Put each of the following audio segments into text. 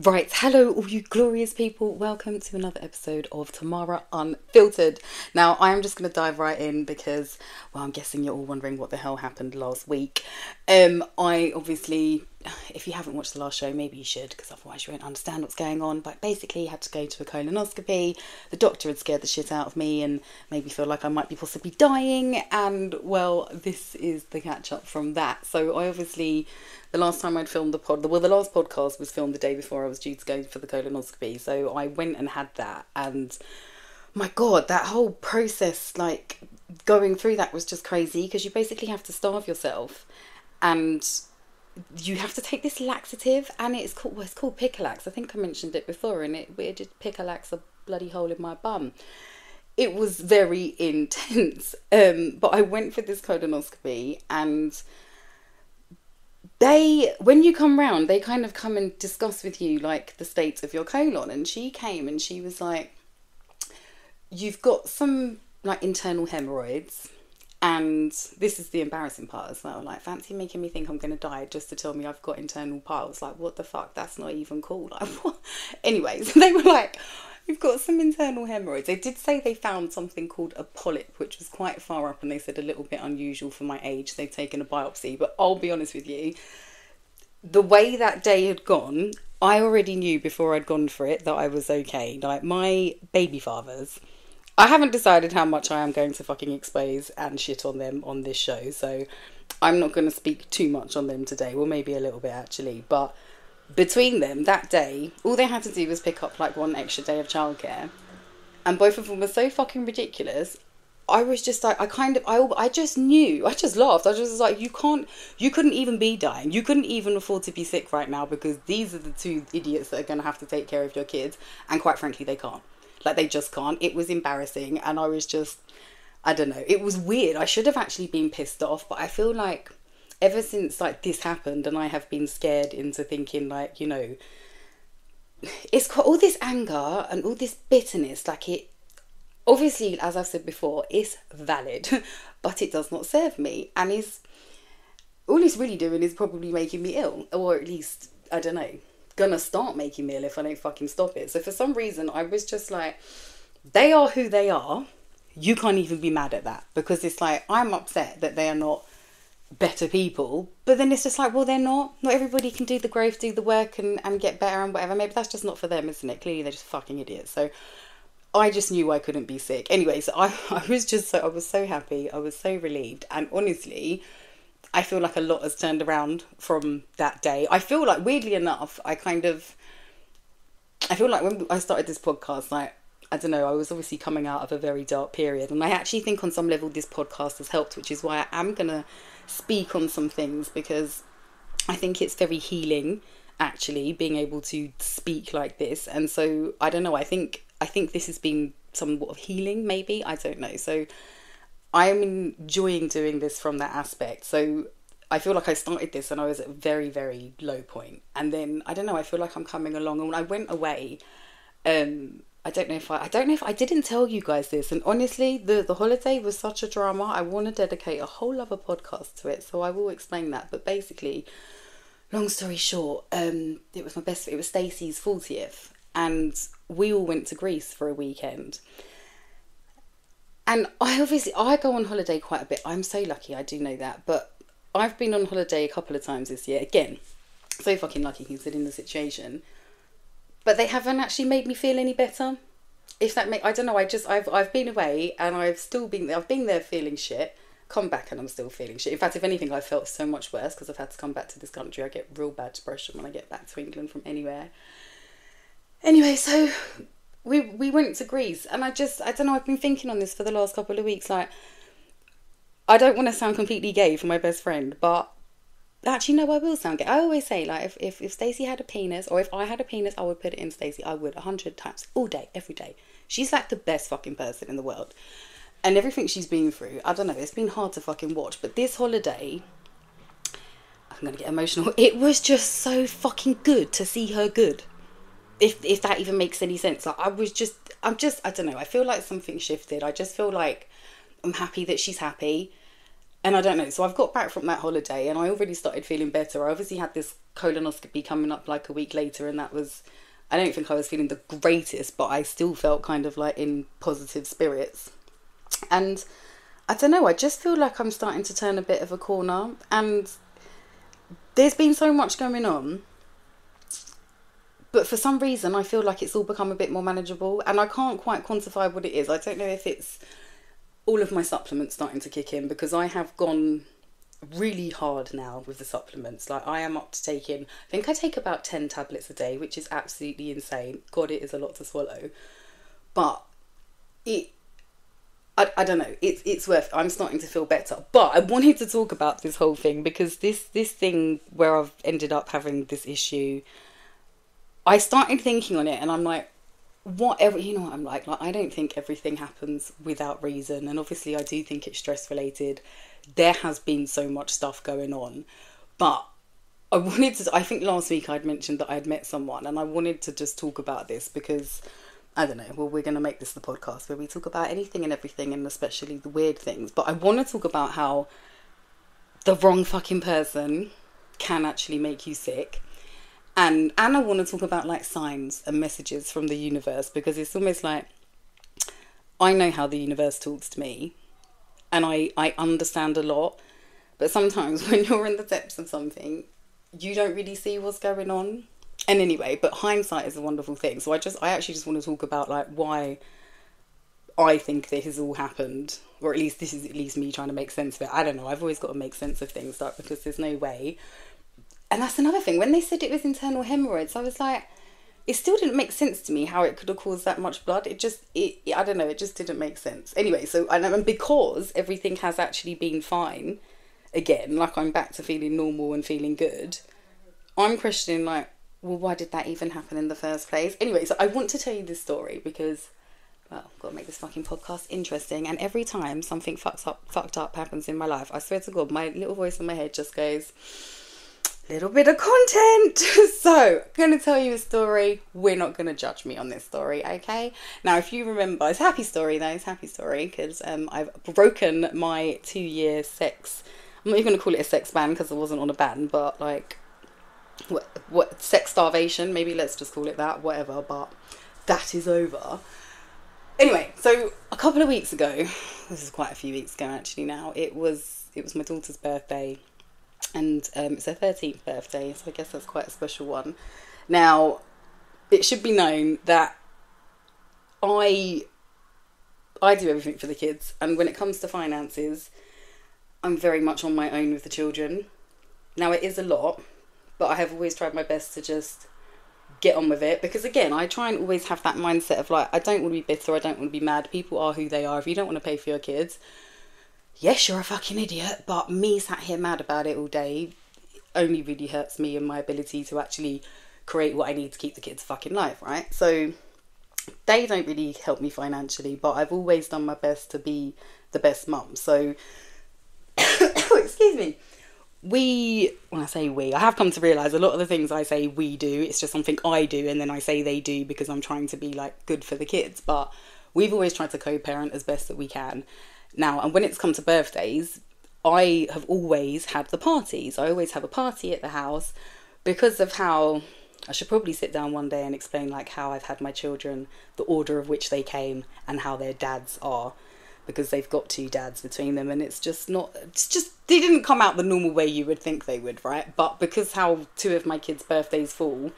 Right, hello all you glorious people. Welcome to another episode of Tamara Unfiltered. Now, I am just going to dive right in because, well, I'm guessing you're all wondering what the hell happened last week. I obviously, if you haven't watched the last show, maybe you should, because otherwise you won't understand what's going on. But basically, I had to go to a colonoscopy. The doctor had scared the shit out of me and made me feel like I might be possibly dying. And, well, this is the catch up from that. So I obviously... The last time I'd filmed the last podcast was filmed the day before I was due to go for the colonoscopy. So I went and had that. And my God, that whole process, like going through that was just crazy because you basically have to starve yourself and you have to take this laxative and it's called Picolax. I think I mentioned it before and it did Picolax a bloody hole in my bum. It was very intense. But I went for this colonoscopy and... when you come round, they kind of come and discuss with you like the state of your colon. And she came and she was like, you've got some like internal hemorrhoids. And this is the embarrassing part as well. Like, fancy making me think I'm going to die just to tell me I've got internal piles. Like, what the fuck? That's not even cool. Like, what? Anyway, so they were like, you've got some internal hemorrhoids. They did say they found something called a polyp, which was quite far up, and they said a little bit unusual for my age. They've taken a biopsy, but I'll be honest with you, the way that day had gone, I already knew before I'd gone for it that I was okay. Like, my baby fathers, I haven't decided how much I am going to fucking expose and shit on them on this show, so I'm not going to speak too much on them today. Well, maybe a little bit actually, but between them that day, all they had to do was pick up like one extra day of childcare, and both of them were so fucking ridiculous. I was just like, I just knew, I just laughed. I just was like, you couldn't even be dying. You couldn't even afford to be sick right now because these are the two idiots that are going to have to take care of your kids. And quite frankly, they can't. Like, they just can't. It was embarrassing. And I was just, I don't know. It was weird. I should have actually been pissed off, but I feel like ever since like this happened and I have been scared into thinking like, you know, it's got all this anger and all this bitterness, like it, obviously, as I've said before, it's valid, but it does not serve me. And all it's really doing is probably making me ill. Or at least, I don't know, gonna start making me ill if I don't fucking stop it. So for some reason, I was just like, they are who they are. You can't even be mad at that. Because it's like, I'm upset that they are not better people. But then it's just like, well, they're not. Not everybody can do the growth, do the work and get better and whatever. Maybe that's just not for them, isn't it? Clearly, they're just fucking idiots. So I just knew I couldn't be sick. Anyway, so I was so happy. I was so relieved. And honestly, I feel like a lot has turned around from that day. I feel like, weirdly enough, I feel like when I started this podcast, like, I don't know, I was obviously coming out of a very dark period. And I actually think on some level this podcast has helped, which is why I am going to speak on some things, because I think it's very healing, actually, being able to speak like this. And so, I don't know, I think this has been somewhat of healing, maybe. I don't know. So I'm enjoying doing this from that aspect. So I feel like I started this and I was at a very, very low point. And then, I don't know, I feel like I'm coming along. And when I went away, I don't know if I didn't tell you guys this. And honestly, the holiday was such a drama. I want to dedicate a whole other podcast to it. So I will explain that. But basically, long story short, it was Stacey's 40th. And we all went to Greece for a weekend. And I go on holiday quite a bit. I'm so lucky, I do know that. But I've been on holiday a couple of times this year. Again, so fucking lucky considering the situation. But they haven't actually made me feel any better. I don't know, I've been away and I've been there feeling shit. Come back and I'm still feeling shit. In fact, if anything, I felt so much worse because I've had to come back to this country. I get real bad depression when I get back to England from anywhere. Anyway, so we went to Greece and I don't know, I've been thinking on this for the last couple of weeks. Like, I don't want to sound completely gay for my best friend, but actually, no, I will sound gay. I always say, like, if Stacey had a penis, or if I had a penis, I would put it in Stacey. I would, 100 times, all day, every day. She's like the best fucking person in the world. And everything she's been through, I don't know, it's been hard to fucking watch. But this holiday, I'm going to get emotional. It was just so fucking good to see her good. If that even makes any sense. Like, I don't know, I feel like something shifted. I just feel like I'm happy that she's happy. And I don't know, so I've got back from that holiday and I already started feeling better. I obviously had this colonoscopy coming up like a week later, and that was, I don't think I was feeling the greatest, but I still felt kind of like in positive spirits. And I don't know, I just feel like I'm starting to turn a bit of a corner, and there's been so much going on, but for some reason I feel like it's all become a bit more manageable, and I can't quite quantify what it is. I don't know if it's all of my supplements starting to kick in, because I have gone really hard now with the supplements. Like, I am up to taking, I think I take about 10 tablets a day, which is absolutely insane. God, it is a lot to swallow. But I don't know, it's worth it. I'm starting to feel better. But I wanted to talk about this whole thing because this thing where I've ended up having this issue, I started thinking on it and I'm like, whatever, you know what I'm like I don't think everything happens without reason, and obviously I do think it's stress related. There has been so much stuff going on, but I think last week I'd mentioned that I'd met someone, and I wanted to just talk about this because I don't know, well, we're going to make this the podcast where we talk about anything and everything, and especially the weird things, but I want to talk about how the wrong fucking person can actually make you sick. And I want to talk about like signs and messages from the universe, because it's almost like I know how the universe talks to me and I understand a lot, but sometimes when you're in the depths of something, you don't really see what's going on. And anyway, but hindsight is a wonderful thing. So I actually just want to talk about like why I think this has all happened, or at least this is at least me trying to make sense of it. I don't know. I've always got to make sense of things, like, because there's no way. And that's another thing. When they said it was internal hemorrhoids, I was like, it still didn't make sense to me how it could have caused that much blood. I don't know, it just didn't make sense. Anyway, so, and because everything has actually been fine, again, like I'm back to feeling normal and feeling good, I'm questioning like, well, why did that even happen in the first place? Anyway, so I want to tell you this story because, well, I've got to make this fucking podcast interesting. And every time something fucked up happens in my life, I swear to God, my little voice in my head just goes, little bit of content. So I'm going to tell you a story. We're not going to judge me on this story, okay? Now, if you remember, it's a happy story though. It's a happy story because I've broken my 2-year sex. I'm not even going to call it a sex ban because I wasn't on a ban, but like what sex starvation, maybe let's just call it that, whatever. But that is over. Anyway, so a couple of weeks ago, this is quite a few weeks ago actually now, it was my daughter's birthday. And it's her 13th birthday, so I guess that's quite a special one. Now, it should be known that I do everything for the kids, and when it comes to finances, I'm very much on my own with the children. Now, it is a lot, but I have always tried my best to just get on with it, because again, I try and always have that mindset of like, I don't want to be bitter, I don't want to be mad. People are who they are. If you don't want to pay for your kids, yes, you're a fucking idiot, but me sat here mad about it all day only really hurts me and my ability to actually create what I need to keep the kids' fucking life, right? So they don't really help me financially, but I've always done my best to be the best mum. So, excuse me, when I say we, I have come to realise a lot of the things I say we do, it's just something I do, and then I say they do because I'm trying to be like good for the kids, but we've always tried to co-parent as best that we can. Now, and when it's come to birthdays, I have always had the parties. I always have a party at the house because of how, I should probably sit down one day and explain like how I've had my children, the order of which they came and how their dads are, because they've got 2 dads between them, and it's just, they didn't come out the normal way you would think they would, right? But because how 2 of my kids' birthdays fall,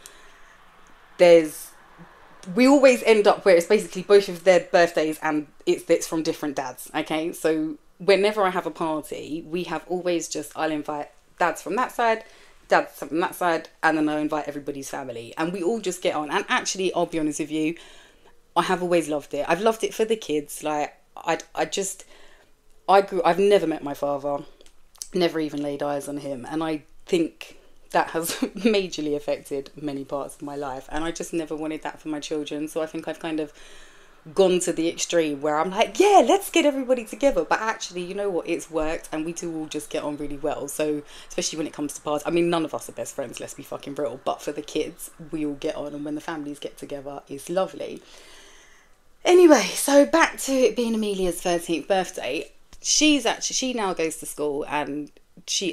we always end up where it's basically both of their birthdays and it's from different dads, okay? So whenever I have a party, we have always just, I'll invite dads from that side, dads from that side, and then I'll invite everybody's family. And we all just get on. And actually, I'll be honest with you, I have always loved it. I've loved it for the kids. Like, I've never met my father, never even laid eyes on him. And I think that has majorly affected many parts of my life, and I just never wanted that for my children. So I think I've kind of gone to the extreme where I'm like, yeah, let's get everybody together, but actually, you know what, it's worked and we do all just get on really well. So especially when it comes to parties, I mean, none of us are best friends, let's be fucking real, but for the kids, we all get on, and when the families get together, it's lovely. Anyway, so back to it being Amelia's 13th birthday. she now goes to school, and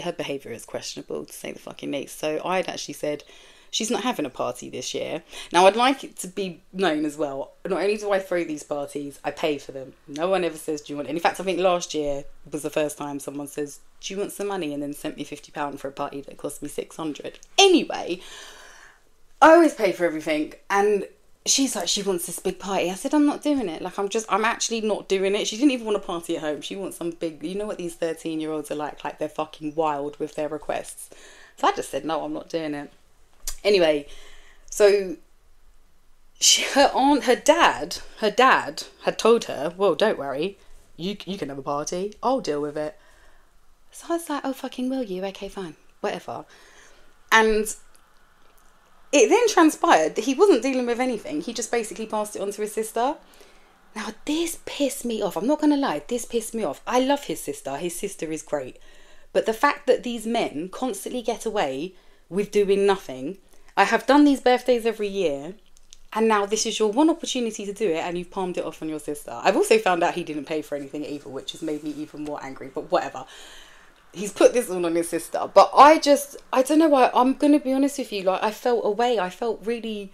her behaviour is questionable, to say the fucking least. So I'd actually said she's not having a party this year. Now, I'd like it to be known as well, not only do I throw these parties, I pay for them. No one ever says, do you want... And in fact, I think last year was the first time someone says, do you want some money? And then sent me £50 for a party that cost me 600. Anyway, I always pay for everything. And she's like, she wants this big party. I said, I'm not doing it. Like, I'm actually not doing it. She didn't even want a party at home. She wants some big... You know what these 13-year-olds are like? Like, they're fucking wild with their requests. So I just said, no, I'm not doing it. Anyway, so her dad had told her, well, don't worry, you can have a party, I'll deal with it. So I was like, oh, fucking will you? Okay, fine, whatever. And it then transpired that he wasn't dealing with anything. He just basically passed it on to his sister. Now, this pissed me off. I'm not going to lie, this pissed me off. I love his sister. His sister is great. But the fact that these men constantly get away with doing nothing... I have done these birthdays every year, and now this is your one opportunity to do it, and you've palmed it off on your sister. I've also found out he didn't pay for anything either, which has made me even more angry, but whatever. He's put this all on his sister. But I don't know why, I'm going to be honest with you, like, I felt away. I felt really,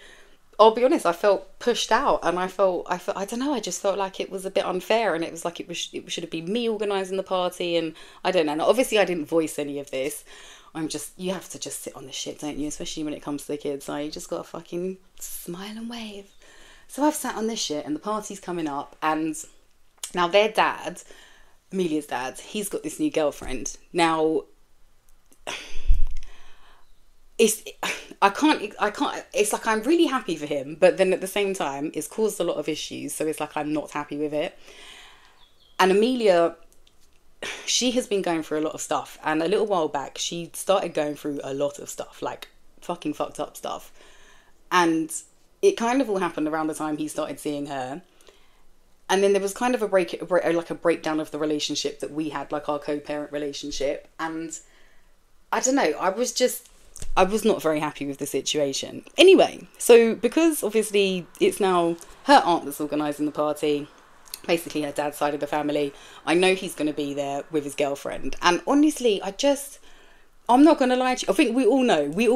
I'll be honest, I felt pushed out, and I don't know, I just felt like it was a bit unfair, and it was like it should have been me organising the party, and I don't know. Now, obviously, I didn't voice any of this. You have to just sit on this shit, don't you? Especially when it comes to the kids. So you just got to fucking smile and wave. So I've sat on this shit, and the party's coming up, and now their dad, Amelia's dad, he's got this new girlfriend. Now, it's like I'm really happy for him, but then at the same time, it's caused a lot of issues. So it's like I'm not happy with it. And Amelia... she has been going through a lot of stuff, and a little while back she started going through a lot of stuff, like fucking fucked up stuff, and it kind of all happened around the time he started seeing her. And then there was kind of a breakdown of the relationship that we had, like our co-parent relationship, and I don't know, I was not very happy with the situation. Anyway, so because obviously it's now her aunt that's organising the party, basically her dad's side of the family, I know he's going to be there with his girlfriend. And honestly, I'm not going to lie to you. I think we all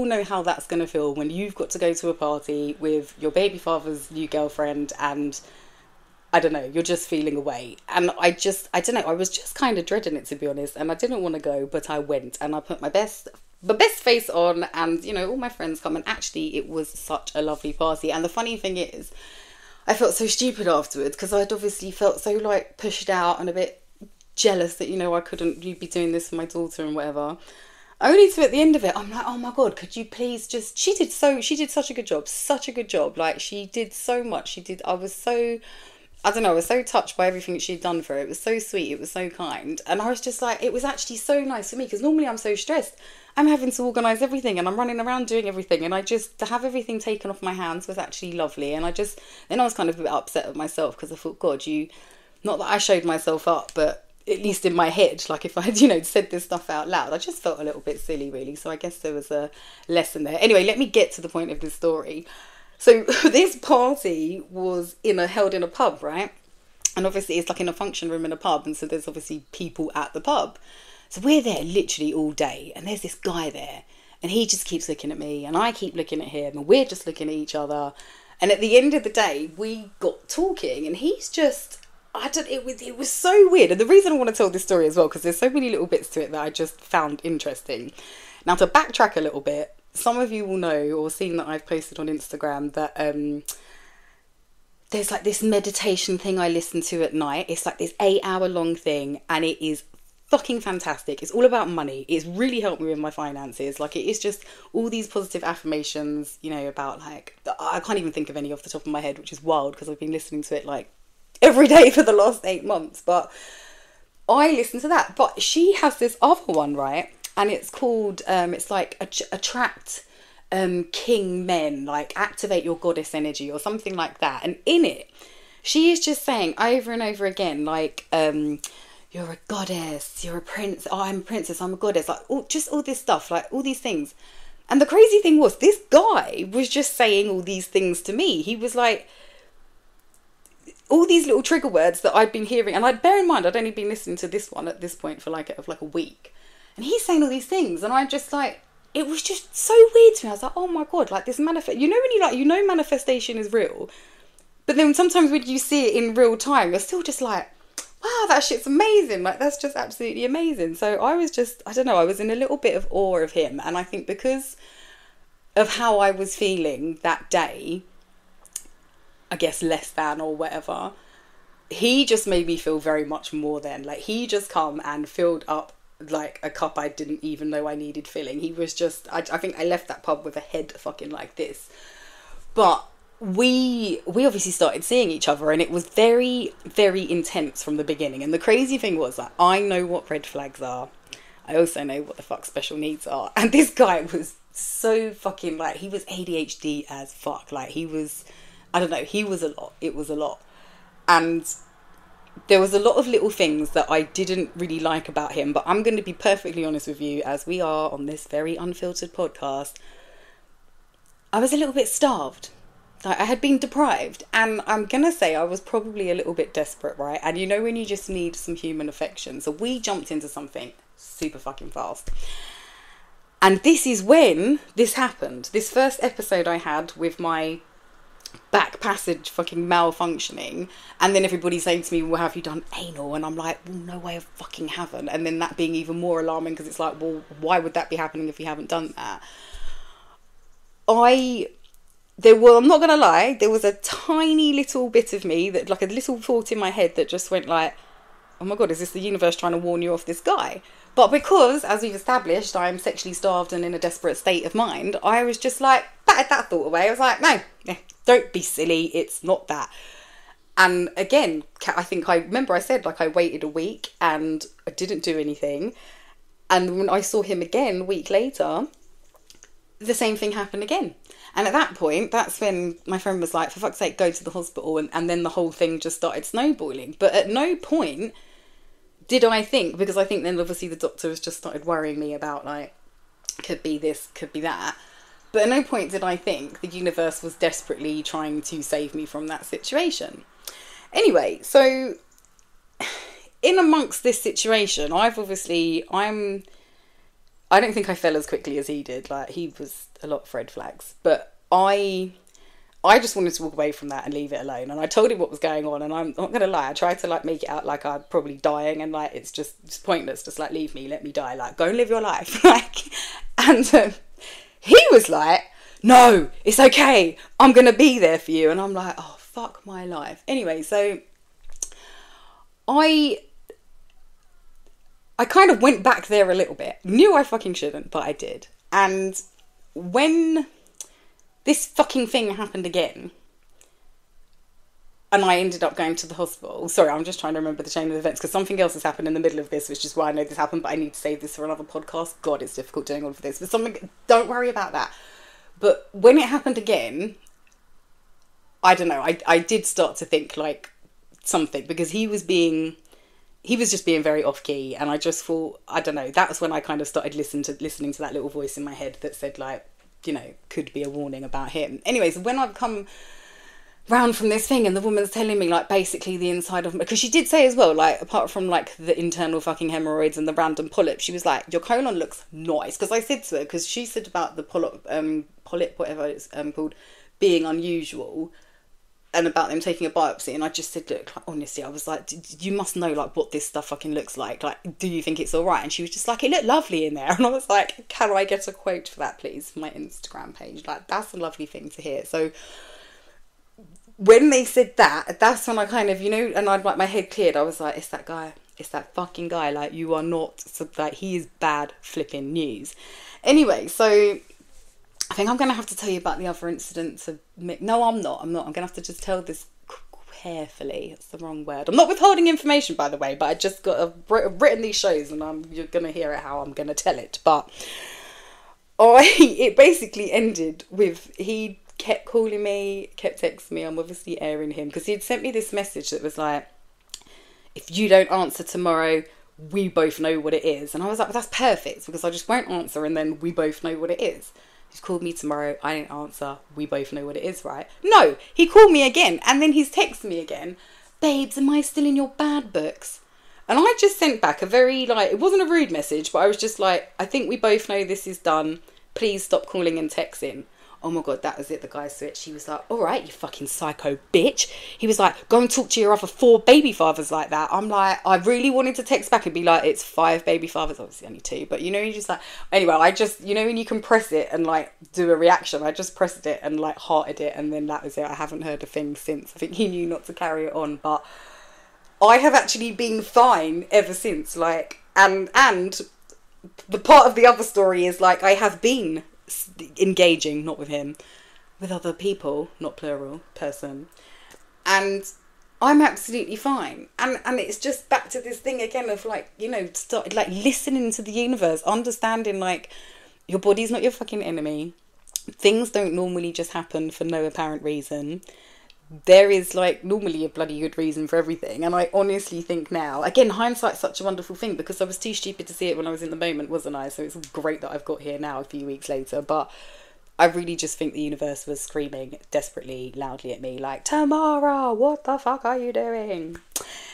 know how that's going to feel when you've got to go to a party with your baby father's new girlfriend, and I don't know, you're just feeling away. And I don't know, I was just kind of dreading it, to be honest, and I didn't want to go, but I went, and I put my best face on, and, you know, all my friends come, and actually it was such a lovely party. And the funny thing is, I felt so stupid afterwards, because I'd obviously felt so, like, pushed out and a bit jealous that, you know, you'd be doing this for my daughter and whatever. Only to, at the end of it, I'm like, oh my God, could you please just... She did such a good job. Like, she did so much. I was so touched by everything that she'd done for her. It was so sweet. It was so kind. And I was just like, it was actually so nice for me, because normally I'm so stressed. I'm having to organise everything, and I'm running around doing everything, and to have everything taken off my hands was actually lovely. And then I was kind of a bit upset at myself, because I thought, God, not that I showed myself up, but at least in my head, like if I had, said this stuff out loud, I just felt a little bit silly, really. So I guess there was a lesson there. Anyway, let me get to the point of this story. So this party was held in a pub, right? And obviously it's like in a function room in a pub, and so there's obviously people at the pub. So we're there literally all day, and there's this guy there, and he just keeps looking at me, and I keep looking at him, and we're just looking at each other. And at the end of the day, we got talking, and he's just, it was so weird. And the reason I want to tell this story as well, because there's so many little bits to it that I just found interesting. Now, to backtrack a little bit, some of you will know or seen that I've posted on Instagram that there's like this meditation thing I listen to at night. It's like this 8-hour long thing, and it is fucking fantastic. It's all about money. It's really helped me with my finances. Like, it is just all these positive affirmations, about, like, I can't even think of any off the top of my head, which is wild, because I've been listening to it like every day for the last 8 months. But I listen to that. But she has this other one, right? And it's called it's like attract king men, like activate your goddess energy or something like that. And in it, she is just saying over and over again, like, you're a goddess, you're a prince, oh, I'm a princess, I'm a goddess, like all this stuff, like all these things. And the crazy thing was, this guy was just saying all these things to me. He was like, all these little trigger words that I'd been hearing, and I'd bear in mind I'd only been listening to this one at this point for like a week, and he's saying all these things, and I just like, it was just so weird to me. I was like, oh my god, like this when you like, you know, manifestation is real, but then sometimes when you see it in real time, you're still just like, wow, that shit's amazing, like that's just absolutely amazing. So I was just, I don't know, I was in a little bit of awe of him, and I think because of how I was feeling that day, I guess less than or whatever, he just made me feel very much more then. Like he just come and filled up like a cup I didn't even know I needed filling. He was just, I think I left that pub with a head fucking like this. But we obviously started seeing each other, and it was very, very intense from the beginning. And the crazy thing was that I know what red flags are. I also know what the fuck special needs are. And this guy was so fucking like, he was ADHD as fuck. Like he was, I don't know, he was a lot. It was a lot. And there was a lot of little things that I didn't really like about him, but I'm going to be perfectly honest with you, as we are on this very unfiltered podcast. I was a little bit starved. Like I had been deprived, and I'm going to say I was probably a little bit desperate, right? And you know when you just need some human affection. So we jumped into something super fucking fast. And this is when this happened. This first episode I had with my back passage fucking malfunctioning, and then everybody saying to me, well, have you done anal? And I'm like, well, no, I fucking haven't. And then that being even more alarming, because it's like, well, why would that be happening if you haven't done that? I'm not gonna lie, there was a tiny little bit of me that, like a little thought in my head that just went like, oh my god, is this the universe trying to warn you off this guy? But because, as we've established, I'm sexually starved and in a desperate state of mind, I was just like, batted that thought away. I was like, no, don't be silly, it's not that. And again, I remember I said, like, I waited a week and I didn't do anything. And when I saw him again a week later, the same thing happened again. And at that point, that's when my friend was like, for fuck's sake, go to the hospital. And then the whole thing just started snowballing. But at no point did I think, because I think then obviously the doctor has just started worrying me about like, could be this, could be that. But at no point did I think the universe was desperately trying to save me from that situation. Anyway, so in amongst this situation, I don't think I fell as quickly as he did. Like, he was a lot of red flags. But I just wanted to walk away from that and leave it alone. And I told him what was going on, and I'm not going to lie, I tried to like make it out like I'm probably dying, and like it's just pointless, just like leave me, let me die, like go and live your life. Like, and he was like, no, it's okay, I'm going to be there for you. And I'm like, oh, fuck my life. Anyway, so I kind of went back there a little bit. Knew I fucking shouldn't, but I did. And when this fucking thing happened again, and I ended up going to the hospital. Sorry, I'm just trying to remember the chain of events, because something else has happened in the middle of this, which is why I know this happened, but I need to save this for another podcast. God, it's difficult doing all of this. But don't worry about that. But when it happened again, I don't know, I did start to think like something, because he was just being very off-key, and I just thought, I don't know, that was when I kind of started listening to that little voice in my head that said like, you know, could be a warning about him. Anyways, when I've come round from this thing and the woman's telling me like basically the inside of, because she did say as well, like apart from like the internal fucking hemorrhoids and the random polyp, she was like, your colon looks nice. Because I said to her, because she said about the polyp, whatever it's called, being unusual, and about them taking a biopsy, and I just said, look, like, honestly, I was like, you must know like what this stuff fucking looks like do you think it's all right? And she was just like, it looked lovely in there. And I was like, can I get a quote for that please, for my Instagram page? Like, that's a lovely thing to hear. So when they said that, that's when I kind of, you know, and I'd like, my head cleared. I was like, it's that guy, it's that fucking guy, like, you are not, so, like, he is bad flipping news. Anyway, so I think I'm going to have to tell you about the other incidents of... No, I'm not. I'm going to have to just tell this carefully. That's the wrong word. I'm not withholding information, by the way, but I just got written these shows, and you're going to hear it how I'm going to tell it. But it basically ended with... He kept calling me, kept texting me. I'm obviously airing him, because he had sent me this message that was like, if you don't answer tomorrow, we both know what it is. And I was like, well, that's perfect, because I just won't answer, and then we both know what it is. He's called me tomorrow. I didn't answer. We both know what it is, right? No, he called me again. And then he's texted me again. Babes, am I still in your bad books? And I just sent back a very, like, it wasn't a rude message, but I was just like, I think we both know this is done. Please stop calling and texting. Oh my God, that was it. The guy switched. He was like, all right, you fucking psycho bitch. He was like, go and talk to your other 4 baby fathers like that. I'm like, I really wanted to text back and be like, it's 5 baby fathers. Obviously only 2, but you know, you just like, anyway, I just, you know, when you can press it and like do a reaction, I just pressed it and like hearted it. And then that was it. I haven't heard a thing since. I think he knew not to carry it on, but I have actually been fine ever since. Like, and the part of the other story is like, I have been engaging, not with him, with other people, not plural, person, and I'm absolutely fine. And it's just back to this thing again of like, you know, start like listening to the universe, understanding like your body's not your fucking enemy. Things don't normally just happen for no apparent reason. There is like normally a bloody good reason for everything. And I honestly think now, again, hindsight's such a wonderful thing, because I was too stupid to see it when I was in the moment, wasn't I? So it's great that I've got here now a few weeks later. But I really just think the universe was screaming desperately loudly at me like, Tamara, what the fuck are you doing?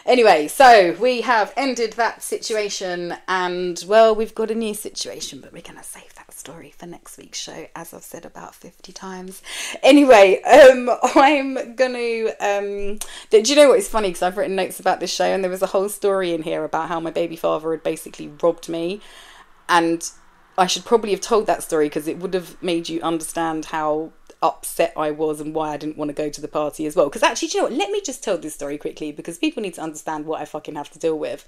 Anyway, so we have ended that situation, and well, we've got a new situation, but we're going to save that story for next week's show, as I've said about 50 times. Anyway, I'm going to, do you know what is funny? Because I've written notes about this show, and there was a whole story in here about how my baby father had basically robbed me, and I should probably have told that story because it would have made you understand how upset I was and why I didn't want to go to the party as well. Because actually, do you know what? Let me just tell this story quickly, because people need to understand what I fucking have to deal with.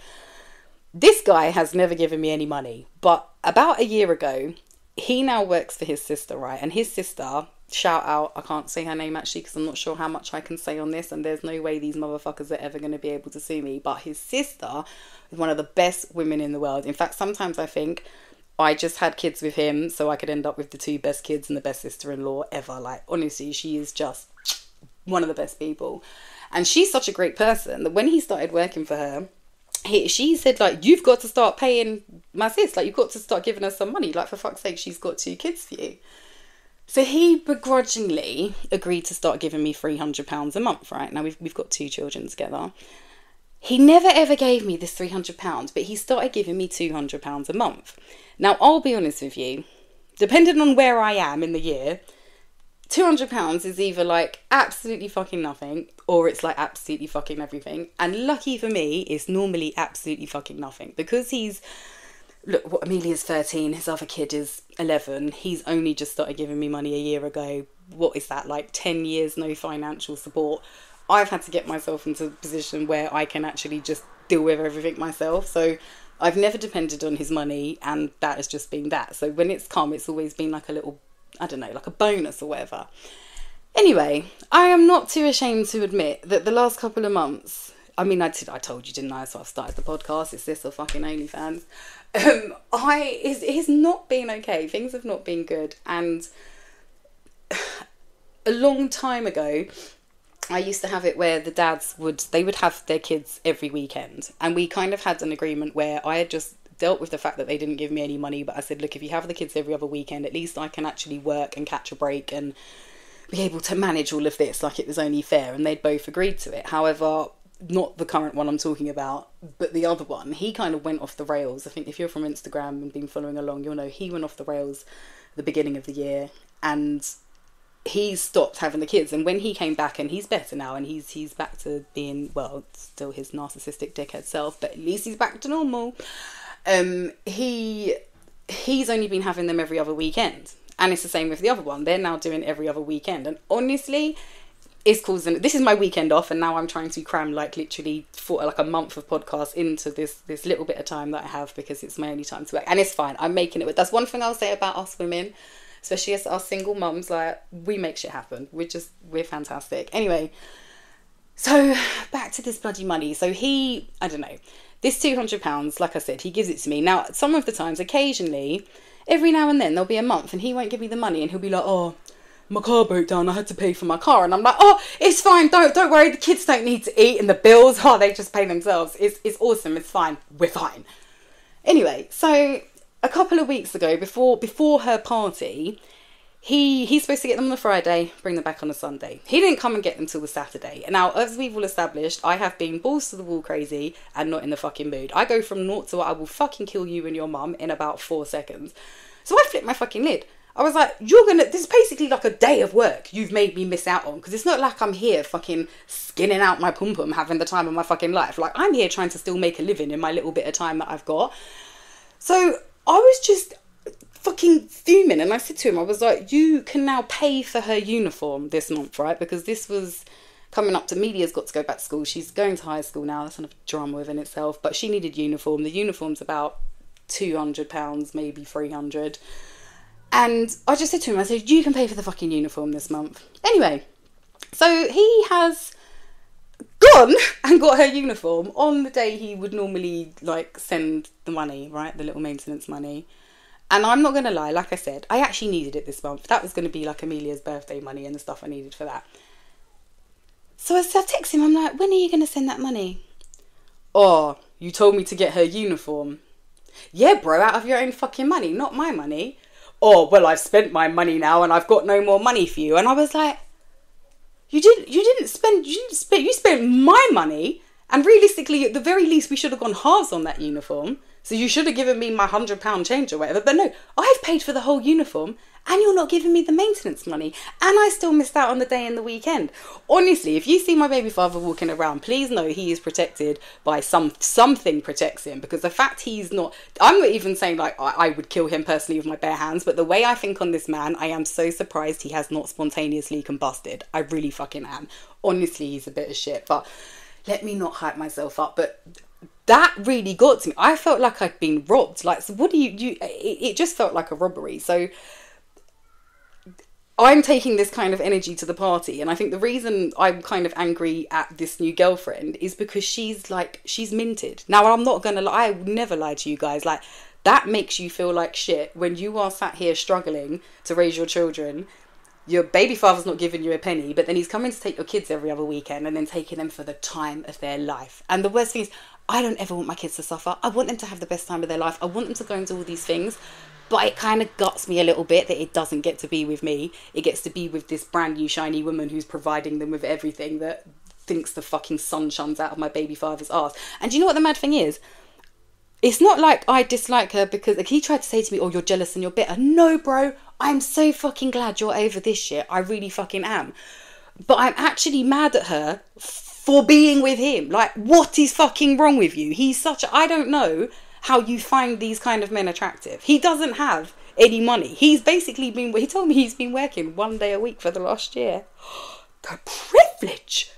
This guy has never given me any money, but about a year ago, he now works for his sister, right? And his sister, shout out, I can't say her name actually because I'm not sure how much I can say on this, and there's no way these motherfuckers are ever going to be able to sue me, but his sister is one of the best women in the world. In fact, sometimes I think I just had kids with him so I could end up with the 2 best kids and the best sister-in-law ever. Like, honestly, she is just one of the best people. And she's such a great person that when he started working for her, she said, like, you've got to start paying my sis. Like, you've got to start giving her some money. Like, for fuck's sake, she's got 2 kids for you. So he begrudgingly agreed to start giving me £300 a month, right? Now, we've got 2 children together. He never ever gave me this £300, but he started giving me £200 a month. Now, I'll be honest with you, depending on where I am in the year, £200 is either like absolutely fucking nothing, or it's like absolutely fucking everything. And lucky for me, it's normally absolutely fucking nothing, because look, what, Amelia's 13, his other kid is 11. He's only just started giving me money a year ago. What is that, like 10 years, no financial support? I've had to get myself into a position where I can actually just deal with everything myself. So I've never depended on his money, and that has just been that. So when it's come, it's always been like a little, I don't know, like a bonus or whatever. Anyway, I am not too ashamed to admit that the last couple of months, I mean, I told you, didn't I? So I've started the podcast. It's this or fucking OnlyFans. It's not been okay. Things have not been good. And a long time ago, I used to have it where the dads would have their kids every weekend. And we kind of had an agreement where I had just dealt with the fact that they didn't give me any money. But I said, look, if you have the kids every other weekend, at least I can actually work and catch a break and be able to manage all of this like it was only fair. And they'd both agreed to it. However, not the current one I'm talking about, but the other one, he kind of went off the rails. I think if you're from Instagram and been following along, you'll know he went off the rails at the beginning of the year. And he stopped having the kids, and when he came back, and he's better now, and he's back to being, well, still his narcissistic dickhead self, but at least he's back to normal. He's only been having them every other weekend, and it's the same with the other one. They're now doing every other weekend, and honestly, it's causing, this is my weekend off, and now I'm trying to cram like literally for like a month of podcast into this little bit of time that I have, because it's my only time to work, and it's fine. I'm making it. That's one thing I'll say about us women, especially as our single mums, like, we make shit happen. We're fantastic. Anyway, so back to this bloody money. So I don't know, this £200, like I said, he gives it to me. Now, some of the times, occasionally, every now and then, there'll be a month and he won't give me the money, and he'll be like, oh, my car broke down, I had to pay for my car. And I'm like, oh, it's fine, don't worry, the kids don't need to eat, and the bills, oh, they just pay themselves. It's awesome, it's fine, we're fine. Anyway, so a couple of weeks ago, before her party, He's supposed to get them on the Friday, bring them back on a Sunday. He didn't come and get them till the Saturday. And now, as we've all established, I have been balls to the wall crazy and not in the fucking mood. I go from naught to I will fucking kill you and your mum in about 4 seconds. So I flipped my fucking lid. I was like, this is basically like a day of work you've made me miss out on. Because it's not like I'm here fucking skinning out my pum-pum, having the time of my fucking life. Like, I'm here trying to still make a living in my little bit of time that I've got. So I was just fucking fuming, and I said to him, I was like, you can now pay for her uniform this month, right? Because this was coming up to Media's got to go back to school. She's going to high school now. That's kind of a drama within itself, but she needed uniform. The uniform's about £200, maybe 300. And I just said to him, I said, you can pay for the fucking uniform this month. Anyway, so he has gone and got her uniform on the day he would normally like send the money, right? The little maintenance money. And I'm not going to lie, like I said, I actually needed it this month. That was going to be like Amelia's birthday money and the stuff I needed for that. So I text him, I'm like, when are you going to send that money? Oh, you told me to get her uniform. Yeah, bro, out of your own fucking money, not my money. Oh, well, I've spent my money now and I've got no more money for you. And I was like, you spent my money. And realistically, at the very least, we should have gone halves on that uniform. So you should have given me my £100 change or whatever. But no, I've paid for the whole uniform and you're not giving me the maintenance money. And I still missed out on the day and the weekend. Honestly, if you see my baby father walking around, please know he is protected by something protects him. Because the fact he's not, I'm not even saying like I would kill him personally with my bare hands. But the way I think on this man, I am so surprised he has not spontaneously combusted. I really fucking am. Honestly, he's a bit of shit. But let me not hype myself up. But that really got to me. I felt like I'd been robbed. Like, so what do you it just felt like a robbery. So I'm taking this kind of energy to the party. And I think the reason I'm kind of angry at this new girlfriend is because she's minted. Now, I'm not going to lie. I would never lie to you guys. Like, that makes you feel like shit when you are sat here struggling to raise your children. Your baby father's not giving you a penny, but then he's coming to take your kids every other weekend and then taking them for the time of their life. And the worst thing is, I don't ever want my kids to suffer. I want them to have the best time of their life. I want them to go and do all these things. But it kind of guts me a little bit that it doesn't get to be with me. It gets to be with this brand new shiny woman who's providing them with everything that thinks the fucking sun shines out of my baby father's arse. And do you know what the mad thing is? It's not like I dislike her because like, he tried to say to me, oh, you're jealous and you're bitter. No, bro, I'm so fucking glad you're over this shit. I really fucking am. But I'm actually mad at her for being with him. Like, what is fucking wrong with you? He's such a... I don't know how you find these kind of men attractive. He doesn't have any money. He's basically been... He told me he's been working 1 day a week for the last year. The privilege!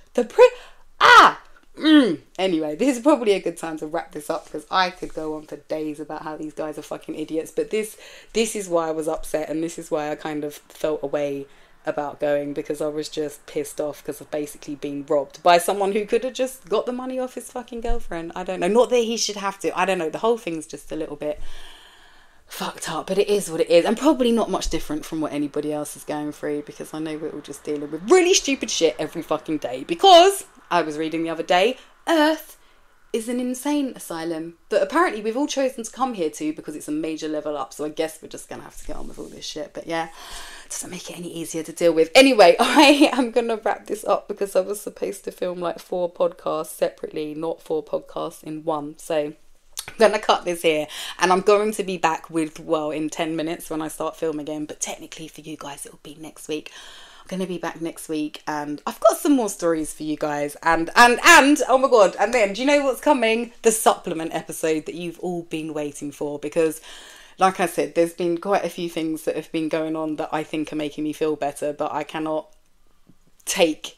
Anyway, this is probably a good time to wrap this up because I could go on for days about how these guys are fucking idiots. But this is why I was upset, and this is why I kind of felt away about going, because I was just pissed off because I've basically been robbed by someone who could have just got the money off his fucking girlfriend. I don't know. Not that he should have to. I don't know. The whole thing's just a little bit fucked up, but it is what it is, and probably not much different from what anybody else is going through, because I know we're all just dealing with really stupid shit every fucking day. Because I was reading the other day, Earth is an insane asylum that apparently we've all chosen to come here to because it's a major level up. So I guess we're just gonna have to get on with all this shit. But yeah, it doesn't make it any easier to deal with. Anyway, I am gonna wrap this up because I was supposed to film like 4 podcasts separately, not 4 podcasts in one. So I'm gonna cut this here, and I'm going to be back with, well, in 10 minutes when I start filming again. But technically for you guys, it'll be next week. Going to be back next week, and I've got some more stories for you guys, and oh my god, and then do you know what's coming? The supplement episode that you've all been waiting for, because like I said, there's been quite a few things that have been going on that I think are making me feel better, but I cannot take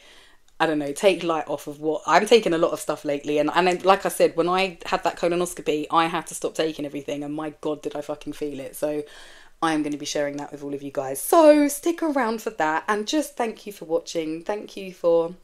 light off of what I'm taking. A lot of stuff lately, and then, like I said, when I had that colonoscopy, I had to stop taking everything, and my god, did I fucking feel it. So I am going to be sharing that with all of you guys. So stick around for that, and just thank you for watching. Thank you for...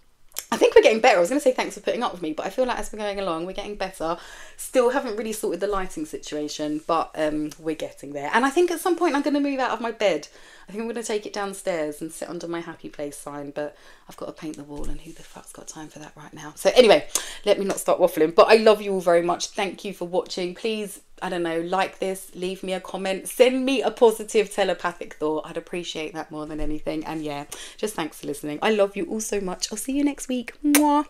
I think we're getting better. I was going to say thanks for putting up with me, but I feel like as we're going along, we're getting better. Still haven't really sorted the lighting situation, but we're getting there. And I think at some point I'm going to move out of my bed. I think I'm going to take it downstairs and sit under my happy place sign, but I've got to paint the wall, and who the fuck's got time for that right now? So anyway, let me not start waffling, but I love you all very much. Thank you for watching. Please I don't know, like this, leave me a comment, send me a positive telepathic thought. I'd appreciate that more than anything. And yeah, just thanks for listening. I love you all so much. I'll see you next week. Mwah.